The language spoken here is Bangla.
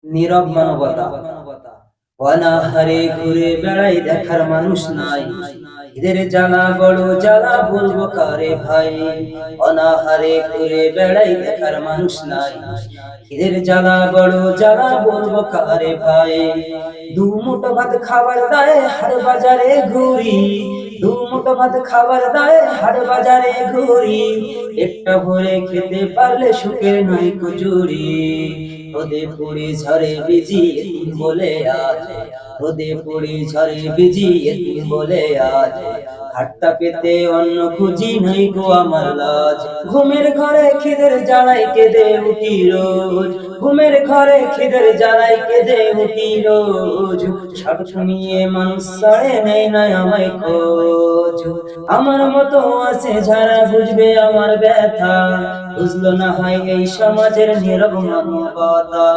নীরব মানবতা। অনাহারে ঘুরে বেড়াই, দেখার মানুষ নাই। এদের জ্বালা বড় জ্বালা, বলবো কারে ভাই। অনাহারে ঘুরে বেড়াই, দেখার মানুষ নাই। এদের জ্বালা বড় জ্বালা, বলবো কারে ভাই। দু মুঠো ভাত খাবার দায়, হাট বাজারে ঘুরি। দু মুঠো ভাত খাবার দায়, হাট বাজারে ঘুরি। পেটটা ভরে খেতে পারলে সুখের নাই কুজুরি। রোদে পুড়ে ঝড়ে ভিজি এতিম বলে আজ, রোদে পুড়ে ঝড়ে ভিজি এতিম বলে আজ। হাতটা পেতে অন্ন খুঁজি, নাই গো আমার লাজ। ঘুমের ঘরে খিদের জ্বালাই কেঁদে উঠি রোজ, ঘুমের ঘরে খিদের জ্বালাই কেঁদে উঠি রোজ। সব শুনিয়ে মানুষ ছাড়ে নেই না আমায় খোঁজ। আমার মতো আছে যারা বুঝবে আমার ব্যথা, বুঝলো না হয় এই সমাজের নীরব মানবতা।